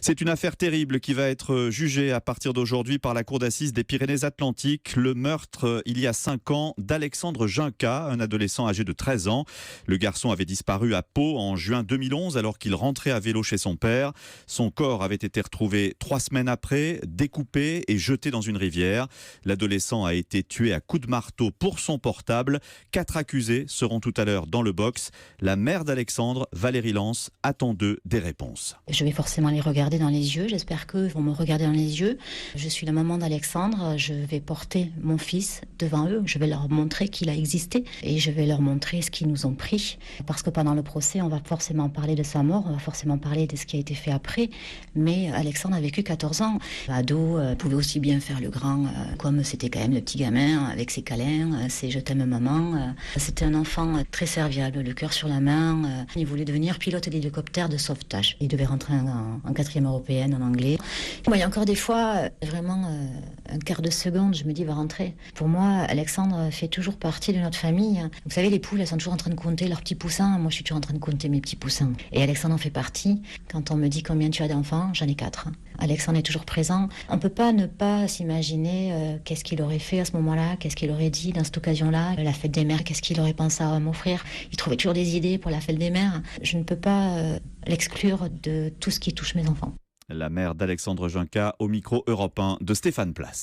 C'est une affaire terrible qui va être jugée à partir d'aujourd'hui par la Cour d'assises des Pyrénées-Atlantiques. Le meurtre, il y a 5 ans, d'Alexandre Junca, un adolescent âgé de 13 ans. Le garçon avait disparu à Pau en juin 2011 alors qu'il rentrait à vélo chez son père. Son corps avait été retrouvé 3 semaines après, découpé et jeté dans une rivière. L'adolescent a été tué à coups de marteau pour son portable. 4 accusés seront tout à l'heure dans le box. La mère d'Alexandre, Valérie Lance, attend d'eux des réponses. Je vais forcément les regarder dans les yeux, j'espère qu'eux vont me regarder dans les yeux. Je suis la maman d'Alexandre, je vais porter mon fils devant eux, je vais leur montrer qu'il a existé et je vais leur montrer ce qu'ils nous ont pris. Parce que pendant le procès, on va forcément parler de sa mort, on va forcément parler de ce qui a été fait après, mais Alexandre a vécu 14 ans. Ado, pouvait aussi bien faire le grand, comme c'était quand même le petit gamin avec ses câlins, ses je t'aime maman. C'était un enfant très serviable, le cœur sur la main. Il voulait devenir pilote d'hélicoptère de sauvetage. Il devait rentrer en 4e européenne en anglais. Moi, il y a encore des fois, vraiment un quart de seconde, je me dis, il va rentrer. Pour moi, Alexandre fait toujours partie de notre famille. Vous savez, les poules, elles sont toujours en train de compter leurs petits poussins. Moi, je suis toujours en train de compter mes petits poussins. Et Alexandre en fait partie. Quand on me dit combien tu as d'enfants, j'en ai 4. Alexandre est toujours présent. On ne peut pas ne pas s'imaginer qu'est-ce qu'il aurait fait à ce moment-là, qu'est-ce qu'il aurait dit dans cette occasion-là. La fête des mères, qu'est-ce qu'il aurait pensé à m'offrir. Il trouvait toujours des idées pour la fête des mères. Je ne peux pas l'exclure de tout ce qui touche mes enfants. La mère d'Alexandre Junca au micro Europe 1 de Stéphane Place.